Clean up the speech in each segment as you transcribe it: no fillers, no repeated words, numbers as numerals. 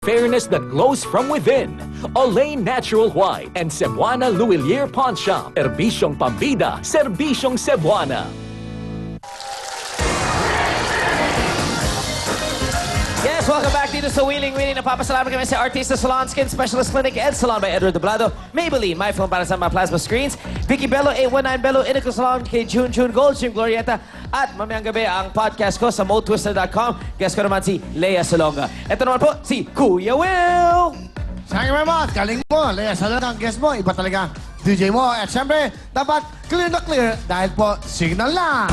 Fairness that glows from within. Olay Natural White and Cebuana Luwilier Pawn Shop. Serbisyong pambida, serbisyong Cebuana. Yes, welcome back dito sa Wheeling Wheeling. Napapasalamat kami sa Artista Salon, Skin Specialist Clinic, and Salon by Edward Doblado, Maybelline, My Film para sa mga plasma screens, Vicky Bello, 819 Bello, Inico Salon, kay June Gold, Jim Glorieta, at mamayang gabi ang podcast ko sa MoTwister.com. Guest ko naman si Lea Salonga. Ito naman po, si Kuya Will! Thank you very much. Galing mo. Lea Salonga ang guest mo. Iba talaga DJ mo. At syempre, dapat clear na clear dahil po signal lang.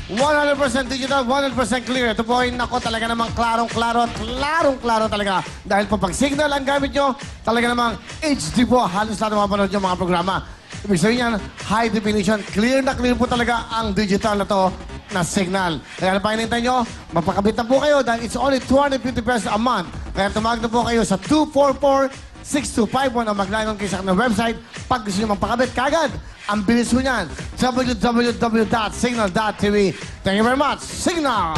100% digital, 100% clear. Ito po ay nako talaga namang klarong-klaro talaga. Dahil po pag signal ang gamit nyo, talaga namang HD po. Halos lahat mapanood yung mga programa. Ibig sabihin yan, high definition. Clear na clear po talaga ang digital na to na signal. Kaya na pakinintay nyo, magpakabit na po kayo dahil it's only 250 pesos a month. Kaya tumawag na po kayo sa 244-6251 o mag-log on kayo sa kanilang website pag gusto nyo magpakabit kagad. Ang bilis mo niyan, www.signal.tv. Thank you very much, Signal!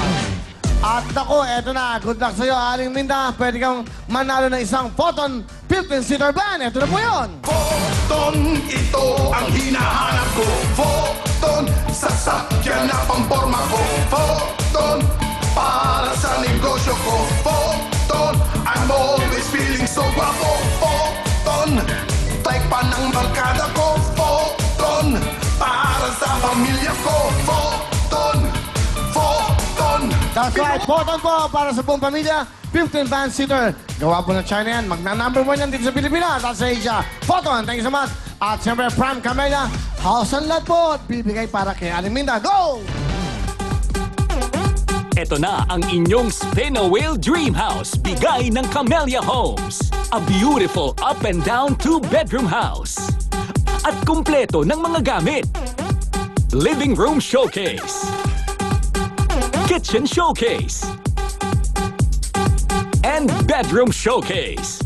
At ako, eto na, good luck sa'yo, Aling Minda. Pwede kang manalo ng isang Photon 15-seater van. Eto na po yun! Photon, ito ang hinahanap ko. Photon, sasakyan na pamporma ko. Photon, para sa negosyo ko. Photon, I'm always feeling so guapo. Photon, type pa ng barkada ko. Photon, para sa pamilya ko. Photon, Photon. That's right, Photon po para sa buong pamilya. 15 van seater. Gawa po ng China yan. Magna-number 1 yan dito sa Pilipinas at sa Asia. Photon, thank you so much. At siyempre, Prime Camellia, house and lot po. Bibigay para kay Aling Minda. Go! Ito na ang inyong Spin a Wheel Dream House. Bigay ng Camellia Homes. A beautiful up and down 2-bedroom house. At kumpleto ng mga gamit. Living room showcase. Kitchen showcase. And bedroom showcase.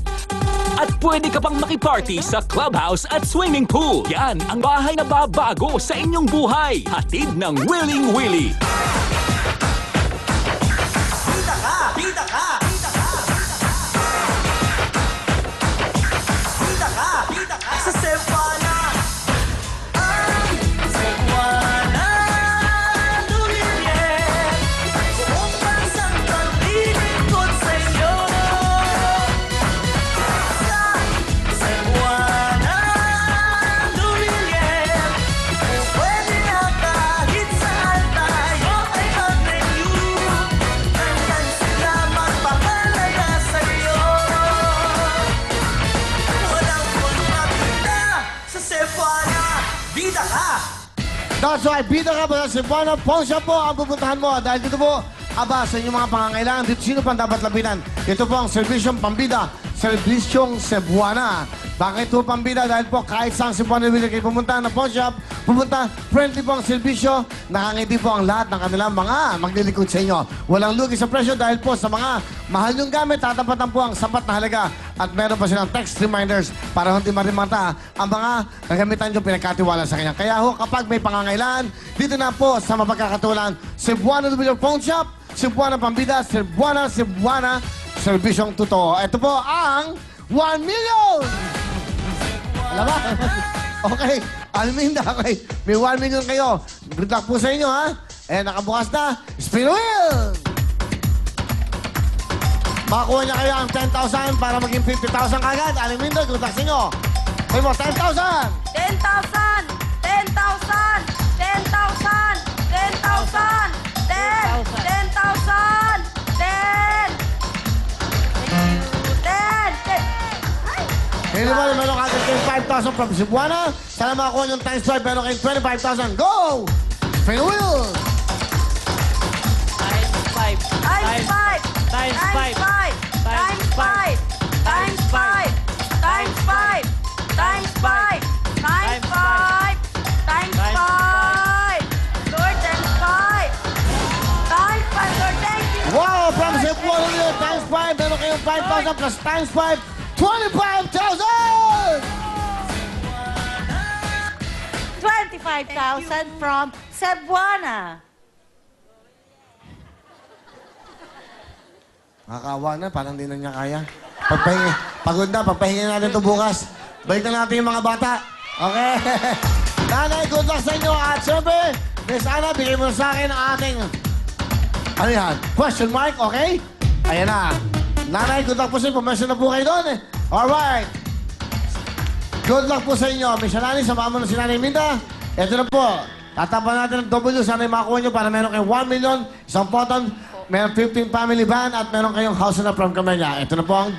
At pwede ka pang makiparty sa clubhouse at swimming pool. Yan ang bahay na babago sa inyong buhay. Hatid ng Wheeling Willie. Bida ka! Bida ka! Bida ka! Bida ka! Bida ka! Sa Cebuana! Cebuana! Luwilier! Buong bansang paglilingkod sa inyo! Sa Cebuana! Luwilier! Kung pwede na kahit saan tayo ay mag-renew. Nandyan sila magpapalaga sa'yo. Walang kontrabida sa Cebuana. Bida ka! That's right, bida ka ba sa Cebuana? Pawn Shop po ang pupuntahan mo. Dahil dito po, aba sa inyong mga pangangailangan, dito sino pang dapat lapitan? Ito po ang serbisyong pambida, serbisyong Cebuana. Bakit po pambida? Dahil po kahit saan Cebuana Village kayo pumunta ng Pawn Shop, pumunta, friendly po ang serbisyo, nakangiti po ang lahat ng kanilang mga maglilikod sa inyo. Walang lugi sa presyo dahil po sa mga mahal yung gamit, tatapatan po ang sapat na halaga. At meron pa silang text reminders para hindi marimata ang mga nagamitan yung pinagkatiwala sa kanya. Kaya ho, kapag may pangangailangan, dito na po sa mapagkakatulan, Cebuana Luwilier Pawn Shop, Cebuana Pambida, Cebuana, serbisyong totoo. Ito po ang 1 million! Alam ba? Okay, Alminda, okay. May 1 million kayo. Good luck po sa inyo, ha? Eh, nakabukas na. Spin wheel! Makakuha niya kayo ang 10,000 para maging 50,000 kagad. Alminda, good luck sa inyo. May mo, 10,000! 10,000! 10,000! 10,000! 10,000! 10,000! 10! 10! 10! Hindi mo, meron kagad kayong 5,000 from Cebuana. Sana makakuha niyong times 5, meron kayong 25,000. Go! Spin wheel! Times 5. Times 5! Times 5. Times 5! Times 5! Times 5! Times 5! Times 5! Times 5! Lord, times 5! Times 5, Lord, thank you! Wow! From Cebuana nyo, times 5, meron kayong 5,000 plus times 5, 25,000! 25,000 from Cebuana. Nakakawa na, parang di na niya kaya. Pagod na, pagpahinga natin ito bukas. Balik na natin yung mga bata. Okay? Nanay, good luck sa inyo. At syempre, Miss Ana, bigay mo sa akin ang ating... Ano yan? Question mark, okay? Ayan na. Nanay, good luck po sa inyo. Pumesto na po kayo doon eh. Alright. Good luck po sa inyo. Miss Alani, samahan mo na si Nanay Minda. Ito na po. Tatapan natin ng W. Sana makakuha nyo para meron kayong 1 million, isang photon, meron 15 family van, at meron kayong house na from Camellia. Ito na po ang...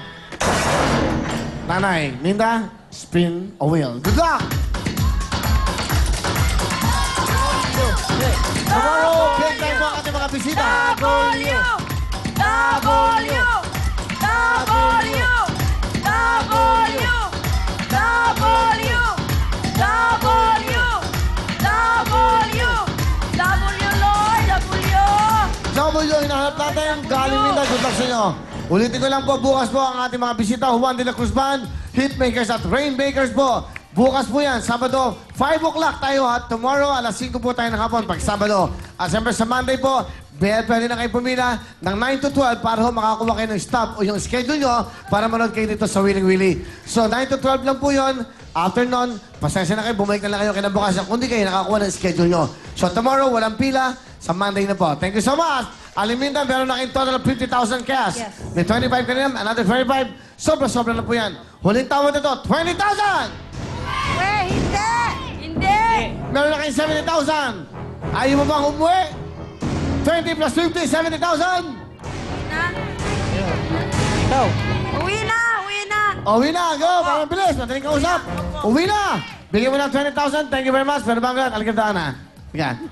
Nanay, Minda, spin a wheel. Good luck! Tomorrow, big time po ang ating mga bisita. W! W! W! W! W! W! W! W, Lord! W! W, hinahanap natin. Galing Minda, good luck sa inyo. Ulitin ko lang po, bukas po ang ating mga bisita, Juan de la Cruz Band, Hitmakers at Rainmakers po. Bukas po yan, Sabado, 5 o'clock tayo at tomorrow, alas 5 po tayo ng hapon pag Sabado. At siyempre sa Monday po, pwede na kayo pumila ng 9 to 12 para ho makakuha kayo ng stop o yung schedule nyo para manood kayo dito sa Willing Willie. So 9 to 12 lang po yun. After nun, pasensya na kayo, bumalik na lang kayo kinabukasan kung di kayo nakakuha ng schedule nyo. So tomorrow, walang pila. Sa Monday na po. Thank you so much. Aliminda, meron na kayong total of 50,000 cash. Yes. May 25 kanina, another 25. Sobra-sobra na po yan. Huling tawad na to, 20,000! Weh, hindi! Hindi! Meron na kayong 70,000. Ayaw mo bang umuwi? 20 plus 50, 70,000. Uwi na! Uwi na! Uwi na, go! Parang bilis, madaling kausap. Uwi na! Bigyan mo ng 20,000. Thank you very much. Pero banggat, aliganda, Ana. Sige.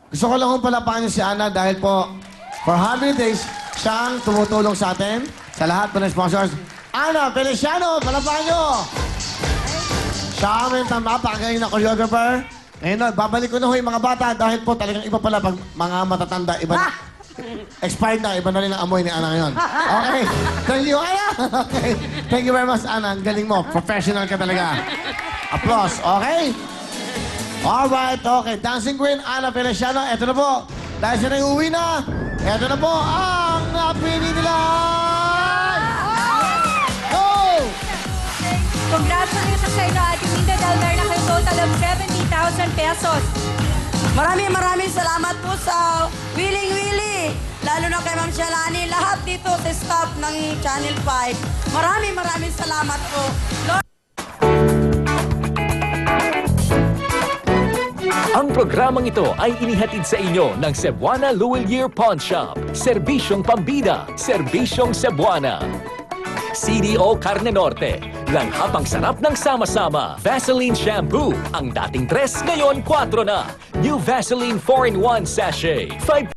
Gusto ko lang kong palapakan niyo si Ana dahil po, for 100 days, siyang tumutulong sa atin, sa lahat po ng sponsors. Ana Feliciano, palapakan niyo! Siya ang napakagaling na choreographer. Ngayon na, babalik ko na ho yung mga bata dahil po talagang iba pala pag mga matatanda, iba na. Expired na, iba na rin ang amoy ni Ana ngayon. Okay. Thank you, Ana. Okay. Thank you very much, Ana. Ang galing mo. Professional ka talaga. Applause. Okay? Alright, okay. Dancing Queen, Ana Feliciano. Ito na po. Dahil siya na yung uwi na, ito na po ang napili nila. Go! Congratulations sa inyo, Ate Minda, dahil meron na kayo total of 70,000 pesos. Maraming salamat po sa Willing Willie. Lalo na kay Ma'am Shalani. Lahat dito sa staff ng Channel 5. Maraming salamat po. Lord, Ang programang ito ay inihatid sa inyo ng Cebuana Luwilier Pawn Shop. Serbisyong pambida, serbisyong Cebuana. CDO Carne Norte, langhapang sarap ng sama-sama. Vaseline Shampoo, ang dating 3 ngayon 4 na. New Vaseline 4-in-1 Sachet. 5